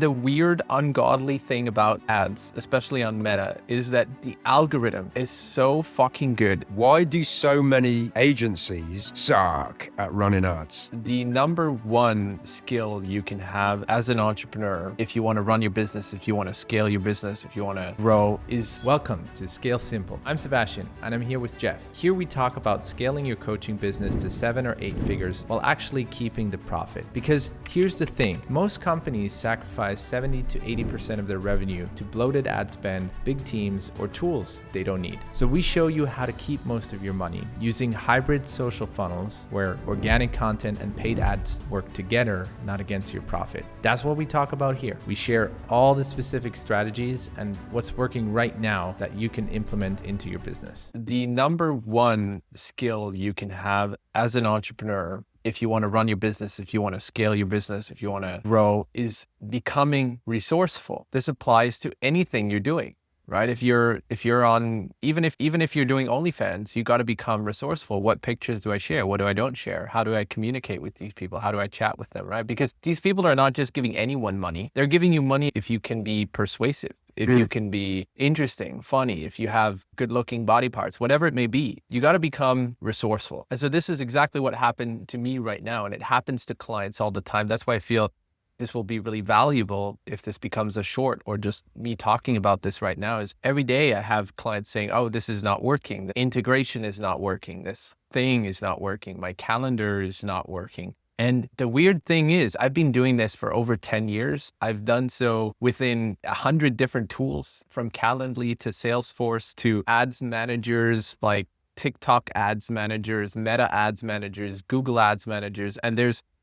The weird, ungodly thing about ads, especially on Meta, is that the algorithm is so fucking good. Why do so many agencies suck at running ads? The number one skill you can have as an entrepreneur, if you want to run your business, if you want to scale your business, if you want to grow, is... Welcome to Scale Simple. I'm Sebastian, and I'm here with Jeff. Here we talk about scaling your coaching business to 7 or 8 figures while actually keeping the profit. Because here's the thing, most companies sacrifice 70 to 80% of their revenue to bloated ad spend, big teams, or tools they don't need. So we show you how to keep most of your money using hybrid social funnels where organic content and paid ads work together, not against your profit. That's what we talk about here. We share all the specific strategies and what's working right now that you can implement into your business. The number one skill you can have as an entrepreneur, if you want to run your business, if you want to scale your business, if you want to grow, is becoming resourceful. This applies to anything you're doing, right? If you're on, even if you're doing OnlyFans, you got to become resourceful. What pictures do I share? What do I don't share? How do I communicate with these people? How do I chat with them, right? Because these people are not just giving anyone money. They're giving you money if you can be persuasive, if you can be interesting, funny, if you have good looking body parts, whatever it may be, you got to become resourceful. And so this is exactly what happened to me right now. And it happens to clients all the time. That's why I feel this will be really valuable if this becomes a short, or just me talking about this right now. Is every day I have clients saying, oh, this is not working. The integration is not working. This thing is not working. My calendar is not working. And the weird thing is, I've been doing this for over 10 years. I've done so within 100 different tools, from Calendly to Salesforce to ads managers like TikTok ads managers, Meta ads managers, Google ads managers. And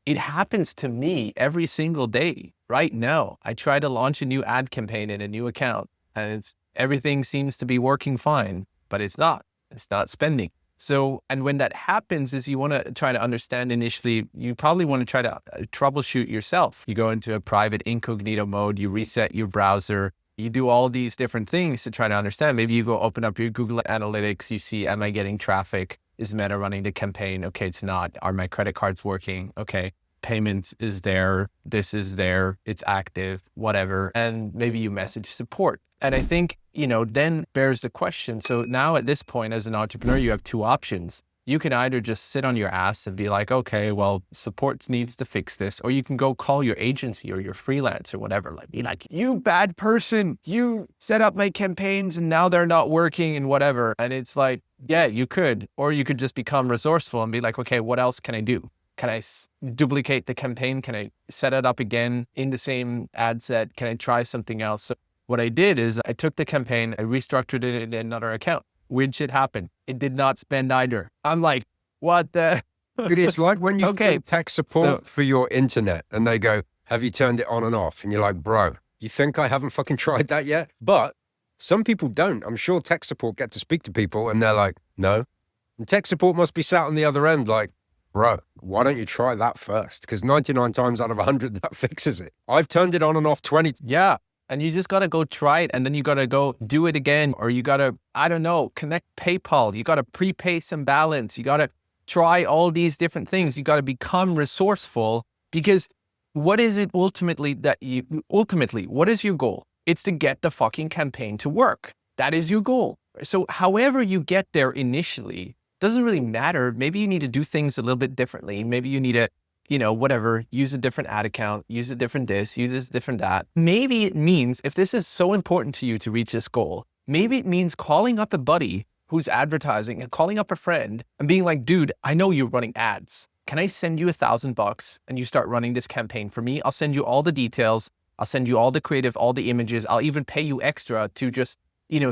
it happens to me every single day. Right now, I try to launch a new ad campaign in a new account, and everything seems to be working fine, but it's not spending. So, and when that happens, is you want to try to understand initially, you probably want to try to troubleshoot yourself. You go into a private incognito mode, you reset your browser, you do all these different things to try to understand. Maybe you go open up your Google Analytics, you see, am I getting traffic? Is Meta running the campaign? Okay, it's not. Are my credit cards working? Okay, payment is there. This is there. It's active, whatever. And maybe you message support. And I think, then bears the question. So now at this point, as an entrepreneur, you have two options. You can either just sit on your ass and be like, okay, well, support needs to fix this. Or you can go call your agency or your freelance or whatever. Like, be like, you bad person, you set up my campaigns and now they're not working and whatever. And it's like, yeah, you could. Or you could just become resourceful and be like, okay, what else can I do? Can I duplicate the campaign? Can I set it up again in the same ad set? Can I try something else? So what I did is I took the campaign, I restructured it in another account. Weird shit happened. It did not spend either. I'm like, what the? Dude, it's like when you get tech support for your internet and they go, have you turned it on and off? And you're like, bro, you think I haven't fucking tried that yet? But some people don't. I'm sure tech support get to speak to people and they're like, no. And tech support must be sat on the other end like, bro, why don't you try that first? Because 99 times out of 100, that fixes it. I've turned it on and off 20. Yeah. And you just got to go try it. And then you got to go do it again. Or you got to, I don't know, connect PayPal. You got to prepay some balance. You got to try all these different things. You got to become resourceful, because what is it ultimately what is your goal? It's to get the fucking campaign to work. That is your goal. So however you get there initially, doesn't really matter. Maybe you need to do things a little bit differently. Maybe you need to, whatever, use a different ad account, use a different this, use this different that. Maybe it means, if this is so important to you to reach this goal, maybe it means calling up a buddy who's advertising and calling up a friend and being like, dude, I know you're running ads. Can I send you $1,000 and you start running this campaign for me? I'll send you all the details. I'll send you all the creative, all the images. I'll even pay you extra to just,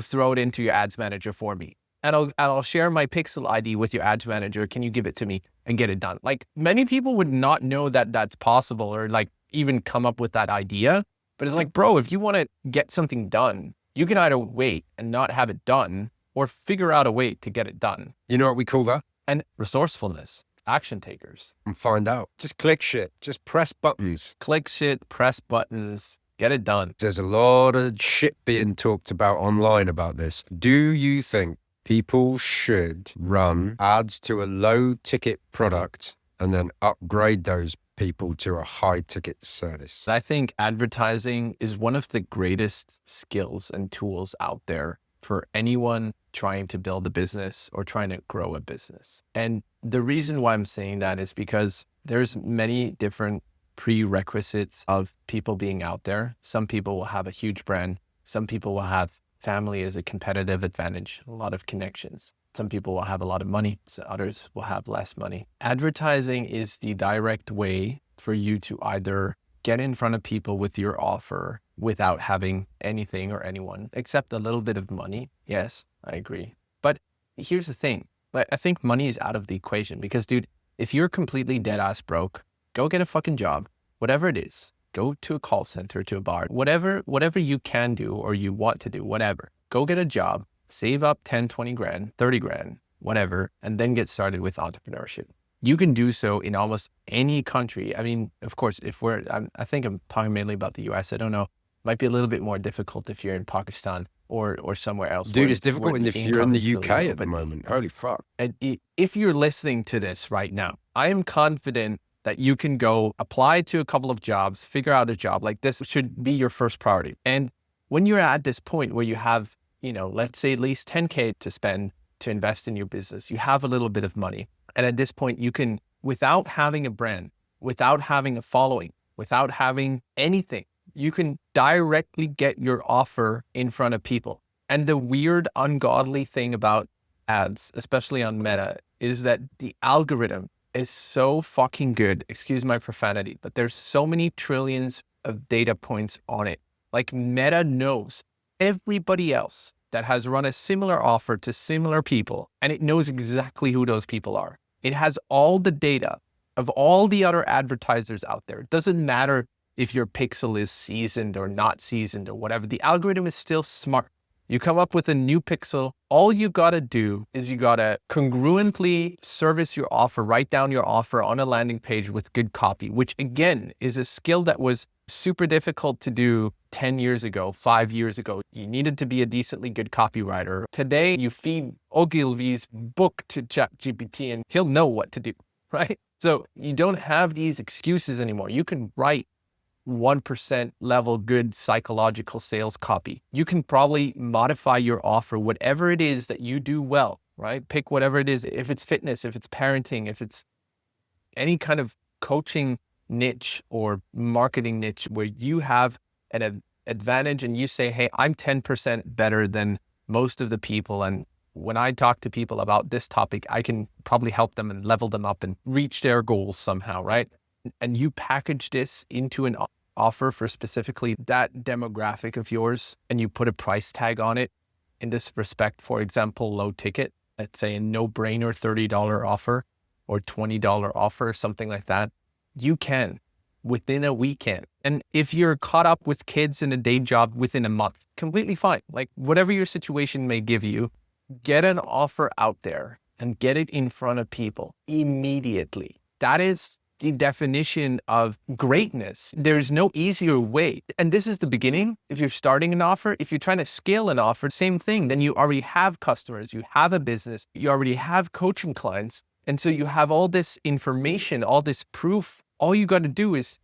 throw it into your ads manager for me. And I'll share my Pixel ID with your ads manager. Can you give it to me and get it done? Like, many people would not know that that's possible, or like even come up with that idea. But it's like, bro, if you want to get something done, you can either wait and not have it done, or figure out a way to get it done. You know what we call that? And resourcefulness, action takers. And find out. Just click shit. Just press buttons. Click shit, press buttons. Get it done. There's a lot of shit being talked about online about this. Do you think people should run ads to a low ticket product and then upgrade those people to a high ticket service? I think advertising is one of the greatest skills and tools out there for anyone trying to build a business or trying to grow a business. And the reason why I'm saying that is because there's many different prerequisites of people being out there. Some people will have a huge brand. Some people will have family as a competitive advantage, a lot of connections. Some people will have a lot of money, so others will have less money. Advertising is the direct way for you to either get in front of people with your offer without having anything or anyone except a little bit of money. Yes, I agree. But here's the thing. I think money is out of the equation because, dude, if you're completely dead ass broke, go get a fucking job, whatever it is. Go to a call center, to a bar, whatever you can do or you want to do, whatever. Go get a job, save up 10, 20 grand, 30 grand, whatever, and then get started with entrepreneurship. You can do so in almost any country. I mean, of course, I think I'm talking mainly about the US. I don't know. Might be a little bit more difficult if you're in Pakistan or somewhere else. Dude, it's difficult if you're in the UK at the moment. Holy fuck. And if you're listening to this right now, I am confident that you can go apply to a couple of jobs, figure out a job. Like, this should be your first priority. And when you're at this point where you have, let's say at least 10K to spend to invest in your business, you have a little bit of money. And at this point, you can, without having a brand, without having a following, without having anything, you can directly get your offer in front of people. And the weird, ungodly thing about ads, especially on Meta, is that the algorithm is so fucking good. Excuse my profanity, but there's so many trillions of data points on it. Like, Meta knows everybody else that has run a similar offer to similar people, and it knows exactly who those people are. It has all the data of all the other advertisers out there. It doesn't matter if your pixel is seasoned or not seasoned or whatever. The algorithm is still smart. You come up with a new pixel. All you gotta do is you gotta congruently service your offer, write down your offer on a landing page with good copy, which again is a skill that was super difficult to do 10 years ago, 5 years ago. You needed to be a decently good copywriter. Today, you feed Ogilvy's book to ChatGPT and he'll know what to do, right? So you don't have these excuses anymore. You can write 1% level good psychological sales copy. You can probably modify your offer, whatever it is that you do well, right? Pick whatever it is. If it's fitness, if it's parenting, if it's any kind of coaching niche or marketing niche where you have an advantage and you say, hey, I'm 10% better than most of the people. And when I talk to people about this topic, I can probably help them and level them up and reach their goals somehow, right? And you package this into an offer for specifically that demographic of yours, and you put a price tag on it. In this respect, for example, low ticket, let's say a no-brainer $30 offer or $20 offer, something like that, you can within a weekend. And if you're caught up with kids in a day job within a month, completely fine. Like, whatever your situation may give you, get an offer out there and get it in front of people immediately. That is the definition of greatness. There's no easier way. And this is the beginning. If you're starting an offer, if you're trying to scale an offer, same thing. Then you already have customers, you have a business, you already have coaching clients. And so you have all this information, all this proof. All you got to do is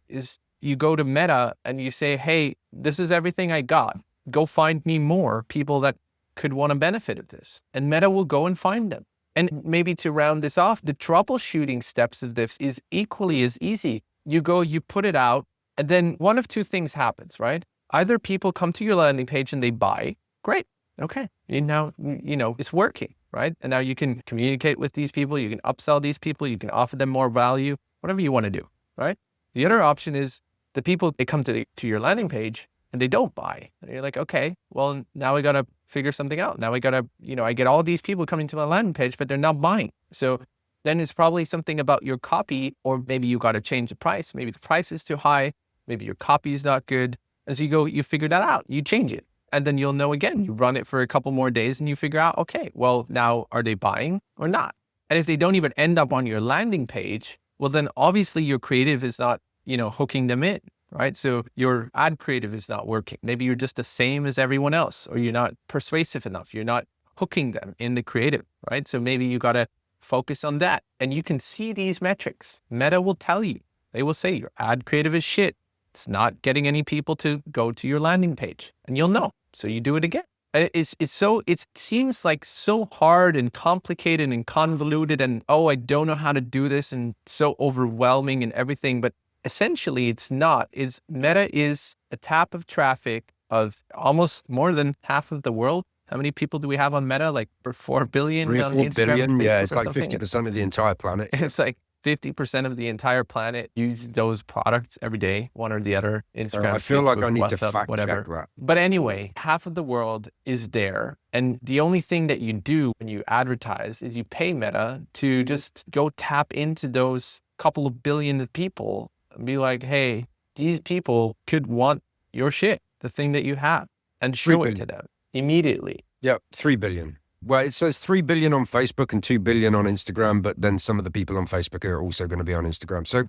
you go to Meta and you say, hey, this is everything I got. Go find me more people that could want to benefit of this. And Meta will go and find them. And maybe to round this off, the troubleshooting steps of this is equally as easy. You go, you put it out, and then one of two things happens, right? Either people come to your landing page and they buy. Great. Okay. Now, it's working, right? And now you can communicate with these people. You can upsell these people. You can offer them more value, whatever you want to do, right? The other option is the people, they come to your landing page and they don't buy. And you're like, okay, well, now we got to figure something out. Now we got to, I get all these people coming to my landing page, but they're not buying. So then it's probably something about your copy, or maybe you got to change the price. Maybe the price is too high. Maybe your copy is not good. As you go, you figure that out, you change it. And then you'll know again, you run it for a couple more days and you figure out, okay, well, now are they buying or not? And if they don't even end up on your landing page, well, then obviously your creative is not, hooking them in. Right? So your ad creative is not working. Maybe you're just the same as everyone else, or you're not persuasive enough. You're not hooking them in the creative, right? So maybe you got to focus on that. And you can see these metrics. Meta will tell you. They will say your ad creative is shit. It's not getting any people to go to your landing page, and you'll know. So you do it again. It seems like so hard and complicated and convoluted and, oh, I don't know how to do this, and so overwhelming and everything. But essentially it's not. Meta is a tap of traffic of almost more than half of the world. How many people do we have on Meta? Like 4 billion? 3 or 4 billion. Yeah, it's like something. 50% of the entire planet. It's like 50% of the entire planet use those products every day, one or the other. Instagram, I feel Facebook, like I need WhatsApp, to fact whatever. check that. But anyway, half of the world is there. And the only thing that you do when you advertise is you pay Meta to just go tap into those couple of billion of people and be like, hey, these people could want your shit, the thing that you have, and show it to them immediately. Yeah, 3 billion. Well, it says 3 billion on Facebook and 2 billion on Instagram, but then some of the people on Facebook are also going to be on Instagram. So,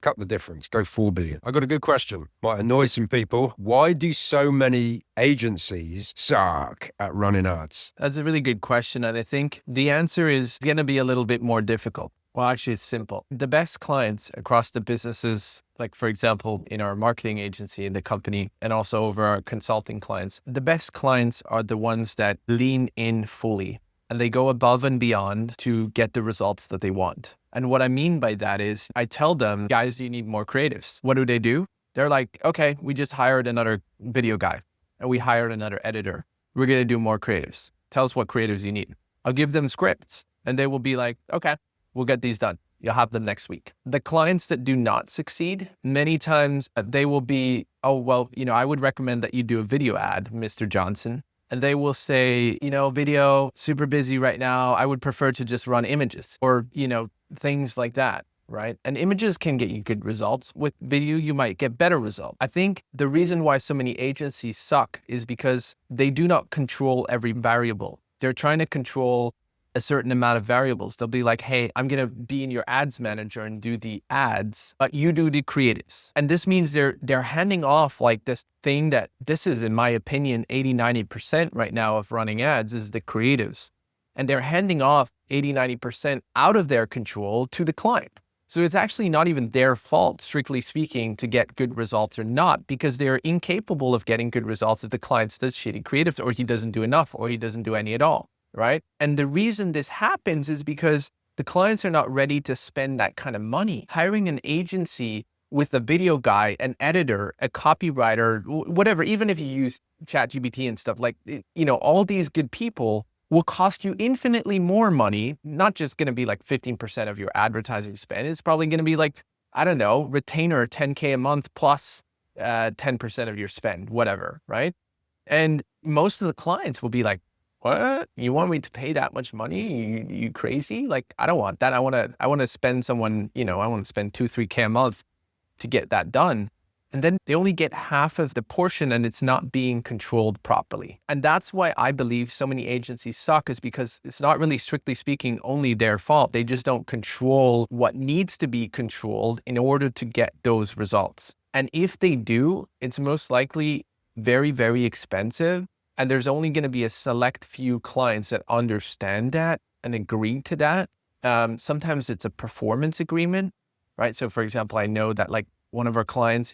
cut the difference, go 4 billion. I got a good question. Might annoy some people. Why do so many agencies suck at running ads? That's a really good question. And I think the answer is going to be a little bit more difficult. Well, actually, it's simple. The best clients across the businesses, like for example, in our marketing agency in the company, and also over our consulting clients, the best clients are the ones that lean in fully and they go above and beyond to get the results that they want. And what I mean by that is I tell them, guys, you need more creatives. What do? They're like, okay, we just hired another video guy and we hired another editor. We're going to do more creatives. Tell us what creatives you need. I'll give them scripts and they will be like, okay, we'll get these done. You'll have them next week. The clients that do not succeed, many times they will be, oh, well, I would recommend that you do a video ad, Mr. Johnson. And they will say, video, super busy right now. I would prefer to just run images or, things like that, right? And images can get you good results. With video, you might get better results. I think the reason why so many agencies suck is because they do not control every variable. They're trying to control a certain amount of variables. They'll be like, hey, I'm going to be in your ads manager and do the ads, but you do the creatives. And this means they're handing off like this thing that this is, in my opinion, 80-90% right now of running ads is the creatives. And they're handing off 80-90% out of their control to the client. So it's actually not even their fault, strictly speaking, to get good results or not, because they're incapable of getting good results if the client does shitty creatives or he doesn't do enough or he doesn't do any at all. Right? And the reason this happens is because the clients are not ready to spend that kind of money. Hiring an agency with a video guy, an editor, a copywriter, whatever, even if you use ChatGPT and stuff, like, all these good people will cost you infinitely more money, not just going to be like 15% of your advertising spend. It's probably going to be like, I don't know, retainer 10K a month plus 10% of your spend, whatever, right? And most of the clients will be like, what? You want me to pay that much money? You crazy? Like, I don't want that. I want to spend I want to spend 2-3K a month to get that done. And then they only get half of the portion and it's not being controlled properly. And that's why I believe so many agencies suck, is because it's not really, strictly speaking, only their fault. They just don't control what needs to be controlled in order to get those results. And if they do, it's most likely very, very expensive. And there's only going to be a select few clients that understand that and agree to that. Sometimes it's a performance agreement, right? So for example, I know that like one of our clients,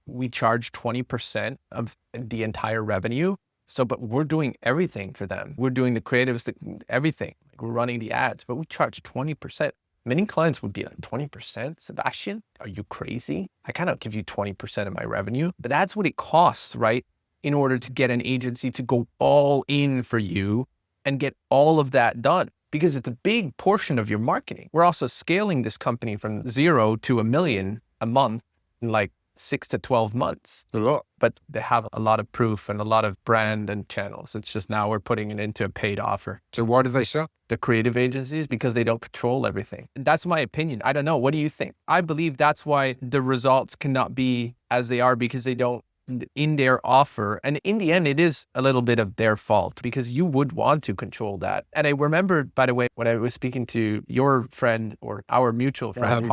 we charge 20% of the entire revenue. So, but we're doing everything for them. We're doing the creatives, everything. Like we're running the ads, but we charge 20%. Many clients would be like, 20%? Sebastian, are you crazy? I cannot give you 20% of my revenue. But that's what it costs, right? In order to get an agency to go all in for you and get all of that done, because it's a big portion of your marketing. We're also scaling this company from 0 to 1 million a month in like 6 to 12 months. A lot. But they have a lot of proof and a lot of brand and channels. It's just now we're putting it into a paid offer. So why do they suck? The creative agencies, because they don't control everything. And that's my opinion. I don't know. What do you think? I believe that's why the results cannot be as they are, because they don't in their offer. And in the end, it is a little bit of their fault, because you would want to control that. And I remember, by the way, when I was speaking to your friend or our mutual friend,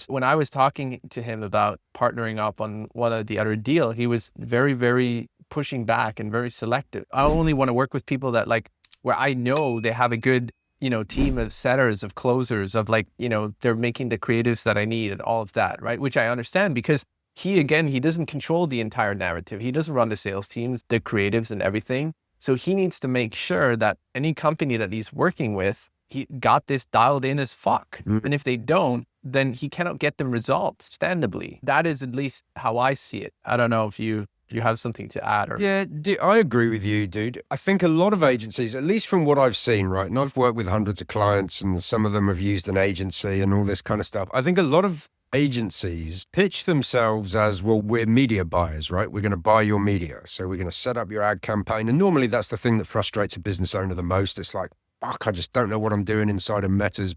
when I was talking to him about partnering up on one of the other deal, he was very, very pushing back and very selective. I only want to work with people that like, where I know they have a good, team of setters, of closers, of like, they're making the creatives that I need and all of that, right? Which I understand because he doesn't control the entire narrative. He doesn't run the sales teams, the creatives and everything. So he needs to make sure that any company that he's working with, he got this dialed in as fuck. And if they don't, then he cannot get them results understandably. That is at least how I see it. I don't know if you have something to add. Yeah, I agree with you, dude. I think a lot of agencies, at least from what I've seen, right, and I've worked with hundreds of clients and some of them have used an agency and all this kind of stuff. I think a lot of agencies pitch themselves as, well, we're media buyers, right? We're going to buy your media. So we're going to set up your ad campaign. And normally that's the thing that frustrates a business owner the most. It's like, fuck, I just don't know what I'm doing inside of Meta's,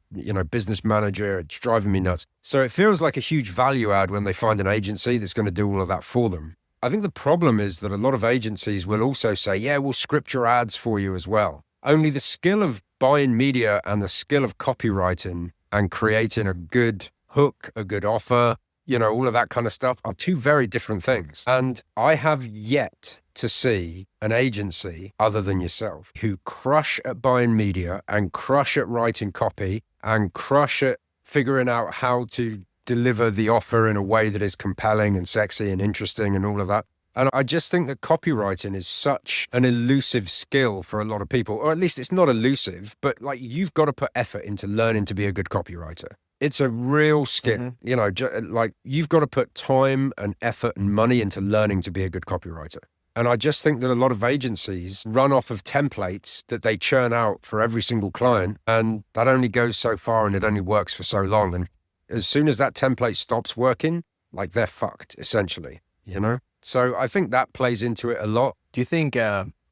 business manager. It's driving me nuts. So it feels like a huge value add when they find an agency that's going to do all of that for them. I think the problem is that a lot of agencies will also say, yeah, we'll script your ads for you as well. Only the skill of buying media and the skill of copywriting and creating a good hook, a good offer, all of that kind of stuff are two very different things. And I have yet to see an agency other than yourself who crush at buying media and crush at writing copy and crush at figuring out how to deliver the offer in a way that is compelling and sexy and interesting and all of that. And I just think that copywriting is such an elusive skill for a lot of people, or at least it's not elusive, but like you've got to put effort into learning to be a good copywriter. It's a real skill, like you've got to put time and effort and money into learning to be a good copywriter. And I just think that a lot of agencies run off of templates that they churn out for every single client. And that only goes so far and it only works for so long. And as soon as that template stops working, like they're fucked, essentially, So I think that plays into it a lot. Do you think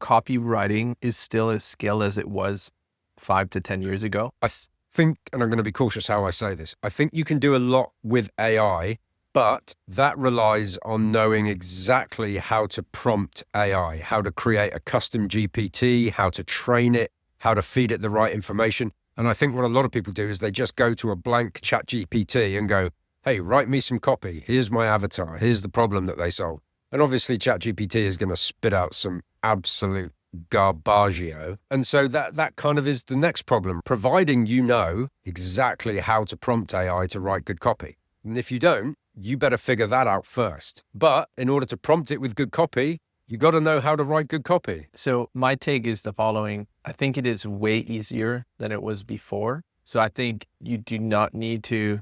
copywriting is still as skill as it was 5 to 10 years ago? I think, and I'm going to be cautious how I say this, I think you can do a lot with AI, but that relies on knowing exactly how to prompt AI, how to create a custom GPT, how to train it, how to feed it the right information. And I think what a lot of people do is they just go to a blank chat GPT and go, hey, write me some copy. Here's my avatar. Here's the problem that they solve. And obviously ChatGPT is going to spit out some absolute garbaggio. And so that kind of is the next problem, providing you know exactly how to prompt AI to write good copy. And if you don't, you better figure that out first. But in order to prompt it with good copy, you got to know how to write good copy. So my take is the following. I think it is way easier than it was before. So I think you do not need to,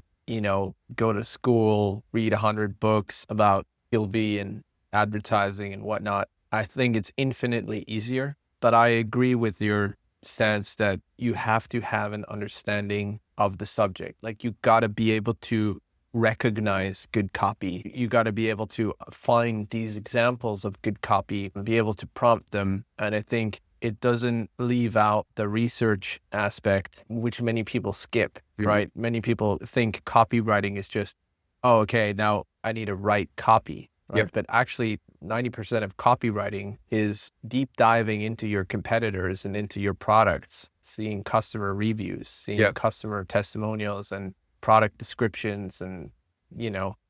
go to school, read 100 books about Gilby and advertising and whatnot. I think it's infinitely easier, but I agree with your stance that you have to have an understanding of the subject. Like you got to be able to recognize good copy. You got to be able to find these examples of good copy and be able to prompt them. And I think it doesn't leave out the research aspect, which many people skip, right? Many people think copywriting is just, oh, okay, now I need to write copy. Right? Yep. But actually 90% of copywriting is deep diving into your competitors and into your products, seeing customer reviews, seeing customer testimonials and product descriptions and,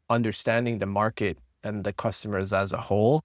understanding the market and the customers as a whole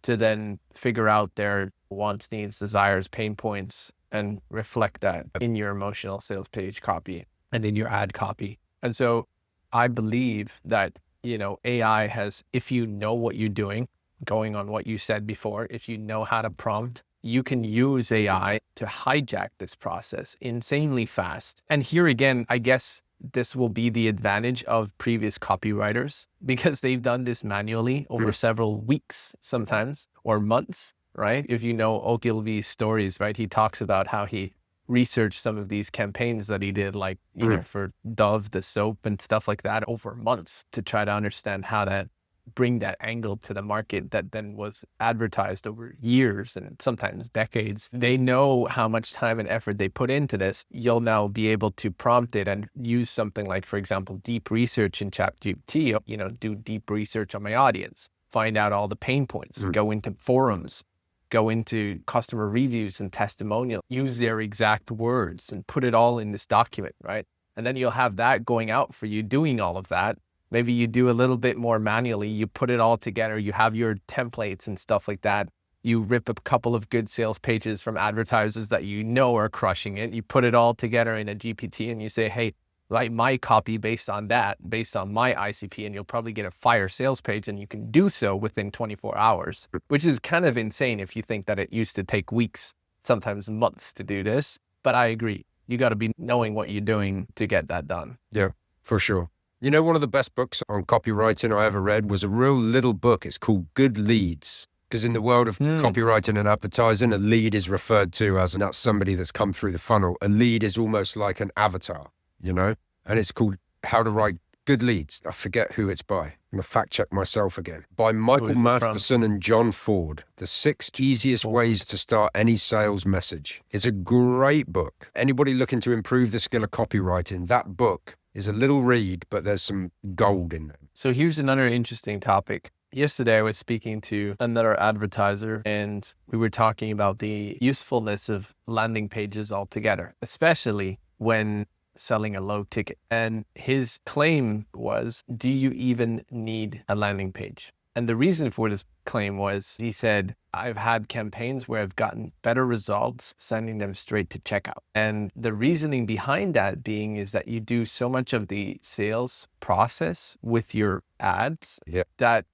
to then figure out their wants, needs, desires, pain points, and reflect that in your emotional sales page copy and in your ad copy. And so I believe that AI has, if you know what you're doing, going on what you said before, if you know how to prompt, you can use AI to hijack this process insanely fast. And here again, I guess this will be the advantage of previous copywriters because they've done this manually over several weeks sometimes or months, right? If you know Ogilvy's stories, right? He talks about how he researched some of these campaigns that he did, like, for Dove, the soap and stuff like that over months to try to understand how to bring that angle to the market that then was advertised over years and sometimes decades. They know how much time and effort they put into this. You'll now be able to prompt it and use something like, for example, deep research in ChatGPT, do deep research on my audience, find out all the pain points, go into forums, go into customer reviews and testimonial, use their exact words and put it all in this document, right? And then you'll have that going out for you doing all of that. Maybe you do a little bit more manually, you put it all together, you have your templates and stuff like that. You rip a couple of good sales pages from advertisers that you know are crushing it. You put it all together in a GPT and you say, hey, write my copy based on that, based on my ICP, and you'll probably get a fire sales page, and you can do so within 24 hours, which is kind of insane if you think that it used to take weeks, sometimes months to do this. But I agree. You got to be knowing what you're doing to get that done. Yeah, for sure. You know, one of the best books on copywriting I ever read was a real little book. It's called Good Leads. Because in the world of copywriting and advertising, a lead is referred to as, and that's somebody that's come through the funnel. A lead is almost like an avatar, you know? And it's called How to Write Good Leads. I forget who it's by. I'm going to fact check myself again. By Michael Masterson and John Ford. The 6 easiest ways to start any sales message. It's a great book. Anybody looking to improve the skill of copywriting, that book is a little read, but there's some gold in there. So here's another interesting topic. Yesterday, I was speaking to another advertiser, and we were talking about the usefulness of landing pages altogether, especially when selling a low ticket. And his claim was, do you even need a landing page? And the reason for this claim was, he said, I've had campaigns where I've gotten better results sending them straight to checkout. And the reasoning behind that being is that you do so much of the sales process with your ads that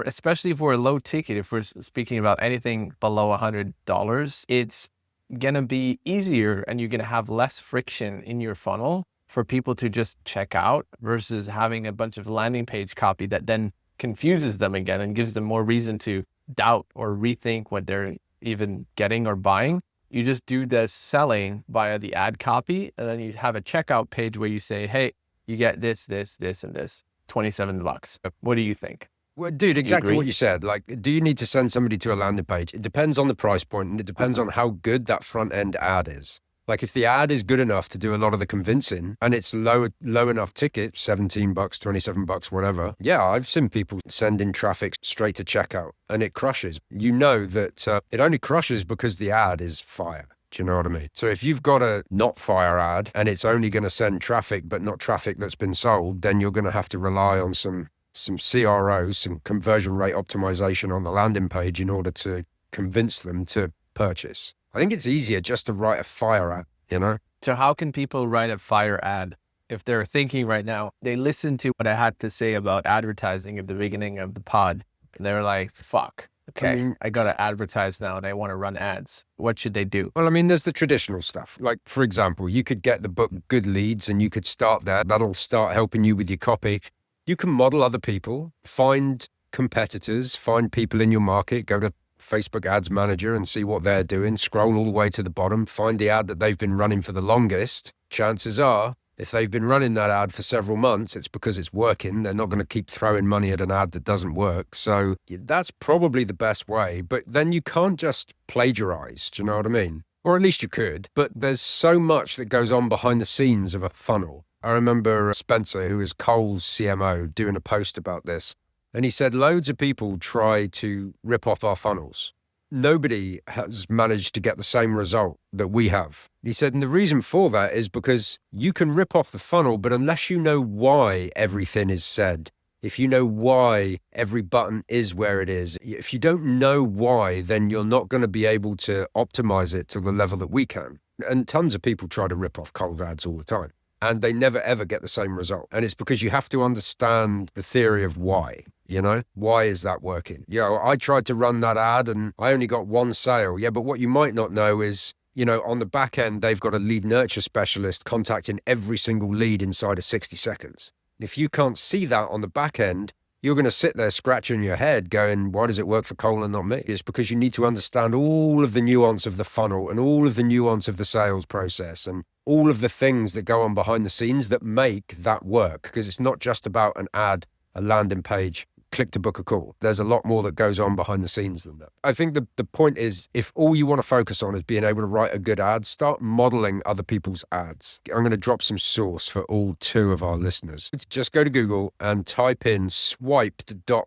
especially for a low ticket, if we're speaking about anything below $100, it's going to be easier and you're going to have less friction in your funnel for people to just check out versus having a bunch of landing page copy that then confuses them again and gives them more reason to doubt or rethink what they're even getting or buying. You just do the selling via the ad copy, and then you have a checkout page where you say, hey, you get this, and this, $27. What do you think? Well, dude, exactly what you said. Like, do you need to send somebody to a landing page? It depends on the price point, and it depends on how good that front end ad is. Like, if the ad is good enough to do a lot of the convincing and it's low enough ticket, $17, $27, whatever. Yeah, I've seen people sending traffic straight to checkout and it crushes. You know that it only crushes because the ad is fire. Do you know what I mean? So if you've got a not fire ad and it's only going to send traffic, but not traffic that's been sold, then you're going to have to rely on some CRO, some conversion rate optimization on the landing page in order to convince them to purchase. I think it's easier just to write a fire ad, you know? So how can people write a fire ad? If they're thinking right now, they listened to what I had to say about advertising at the beginning of the pod, and they're like, fuck, okay, I got to advertise now and I want to run ads. What should they do? Well, I mean, there's the traditional stuff. Like, for example, you could get the book Good Leads and you could start there. That'll start helping you with your copy. You can model other people, find competitors, find people in your market, go to Facebook Ads Manager and see what they're doing, scroll all the way to the bottom, find the ad that they've been running for the longest. Chances are, if they've been running that ad for several months, it's because it's working. They're not going to keep throwing money at an ad that doesn't work. So that's probably the best way. But then you can't just plagiarize, do you know what I mean? Or at least you could. But there's so much that goes on behind the scenes of a funnel. I remember Spencer, who is Cole's CMO, doing a post about this. And he said loads of people try to rip off our funnels. Nobody has managed to get the same result that we have. He said, and the reason for that is because you can rip off the funnel, but unless you know why everything is said, if you know why every button is where it is, if you don't know why, then you're not going to be able to optimize it to the level that we can. And tons of people try to rip off cold ads all the time, and they never, ever get the same result. And it's because you have to understand the theory of why. You know, why is that working? I tried to run that ad and I only got one sale. Yeah, but what you might not know is, on the back end, they've got a lead nurture specialist contacting every single lead inside of 60 seconds. If you can't see that on the back end, you're going to sit there scratching your head going, why does it work for Cole and not me? It's because you need to understand all of the nuance of the funnel and all of the nuance of the sales process and all of the things that go on behind the scenes that make that work. Because it's not just about an ad, a landing page, click to book a call. There's a lot more that goes on behind the scenes than that. I think the point is, if all you want to focus on is being able to write a good ad, start modeling other people's ads. I'm going to drop some source for all 2 of our listeners. Just go to Google and type in swiped.co,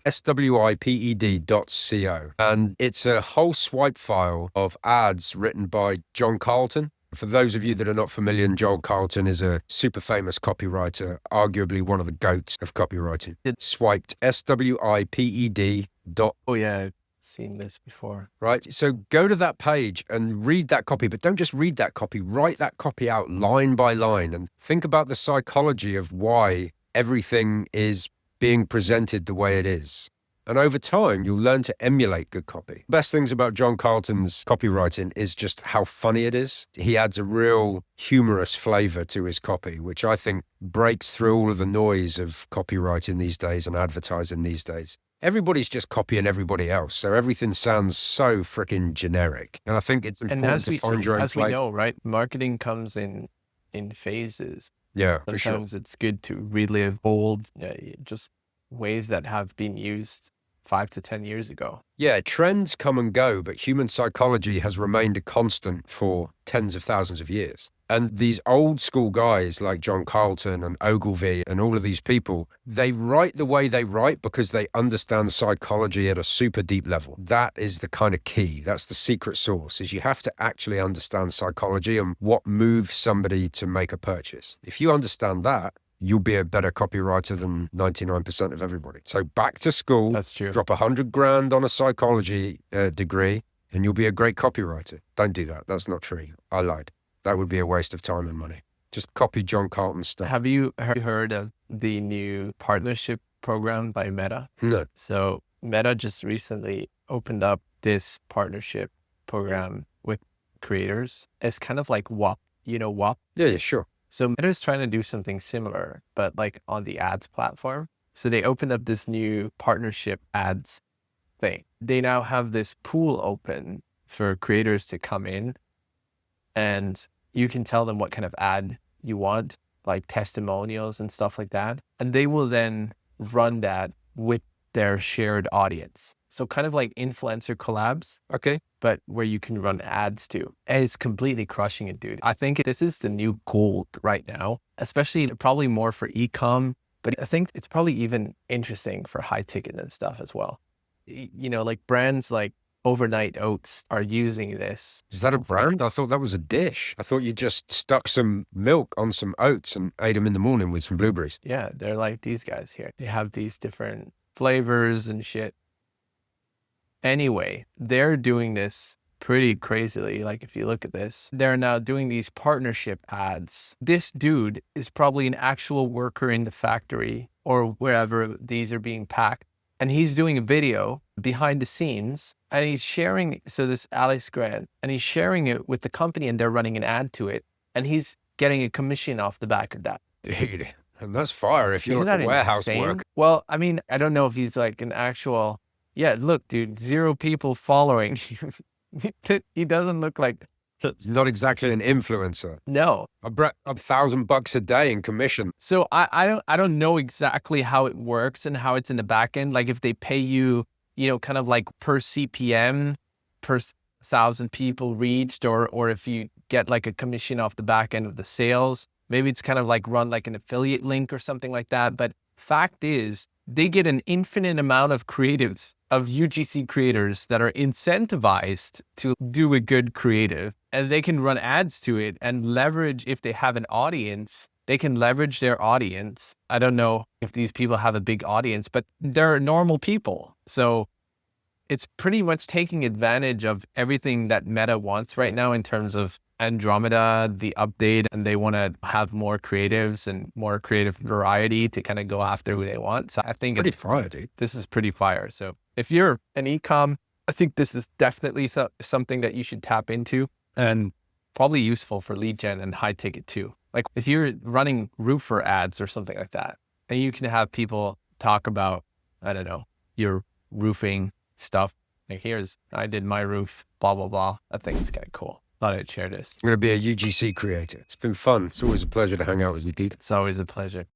swiped.co. And it's a whole swipe file of ads written by John Carlton. For those of you that are not familiar, Joel Carlton is a super famous copywriter, arguably one of the goats of copywriting. Swiped, swiped. Oh, yeah. seen this before. Right. So go to that page and read that copy, but don't just read that copy, write that copy out line by line and think about the psychology of why everything is being presented the way it is. And over time, you'll learn to emulate good copy. Best things about John Carlton's copywriting is just how funny it is. He adds a real humorous flavor to his copy, which I think breaks through all of the noise of copywriting these days and advertising these days. Everybody's just copying everybody else. So everything sounds so freaking generic. And I think it's important to find your own flavor. As we know, right? Marketing comes in phases. Yeah, for sure. Sometimes it's good to relive old, just ways that have been used 5 to 10 years ago. Yeah, trends come and go, but human psychology has remained a constant for tens of thousands of years. And these old school guys like John Carlton and Ogilvy and all of these people, they write the way they write because they understand psychology at a super deep level. That is the kind of key. That's the secret sauce, is you have to actually understand psychology and what moves somebody to make a purchase. If you understand that, you'll be a better copywriter than 99% of everybody. So back to school, That's true. Drop $100,000 on a psychology degree, and you'll be a great copywriter. Don't do that. That's not true. I lied. That would be a waste of time and money. Just copy John Carlton's stuff. Have you heard of the new partnership program by Meta? No. So Meta just recently opened up this partnership program with creators. It's kind of like WAP. You know WAP? Yeah, sure. So Meta is trying to do something similar, but like on the ads platform. So they opened up this new partnership ads thing. They now have this pool open for creators to come in, and you can tell them what kind of ad you want, like testimonials and stuff like that. And they will then run that with their shared audience. So kind of like influencer collabs. Okay. But where you can run ads to. And it's completely crushing it, dude. I think this is the new gold right now, especially probably more for e-com, but I think it's probably even interesting for high ticket and stuff as well. You know, like brands like Overnight Oats are using this. Is that a brand? I thought that was a dish. I thought you just stuck some milk on some oats and ate them in the morning with some blueberries. Yeah, they're like these guys here. They have these different flavors and shit. Anyway, they're doing this pretty crazily. Like if you look at this, they're now doing these partnership ads. This dude is probably an actual worker in the factory or wherever these are being packed. And he's doing a video behind the scenes and he's sharing, so this Alex Grant, and he's sharing it with the company and they're running an ad to it. And he's getting a commission off the back of that. Dude, and that's fire if you're Isn't like that a warehouse insane? worker. Well, I mean, I don't know if he's like an actual, yeah, look, dude, 0 people following. He doesn't look like. He's not exactly an influencer. No. $1,000 a day in commission. So I don't know exactly how it works and how it's in the back end. Like if they pay you, you know, kind of like per CPM, per 1,000 people reached, or if you get like a commission off the back end of the sales, maybe it's kind of like run like an affiliate link or something like that. But fact is, they get an infinite amount of creatives, of UGC creators that are incentivized to do a good creative, and they can run ads to it and leverage, if they have an audience, they can leverage their audience. I don't know if these people have a big audience, but they're normal people. So it's pretty much taking advantage of everything that Meta wants right now in terms of Andromeda, the update, and they want to have more creatives and more creative variety to kind of go after who they want. So I think Pretty fire, dude. This is pretty fire. So if you're an e-com, I think this is definitely something that you should tap into, and probably useful for lead gen and high ticket too. Like if you're running roofer ads or something like that, and you can have people talk about, I don't know, your roofing stuff. Like I did my roof, blah, blah, blah. I think it's kind of cool. Thought I'd share this. I'm going to be a UGC creator. It's been fun. It's always a pleasure to hang out with you, Pete. It's always a pleasure.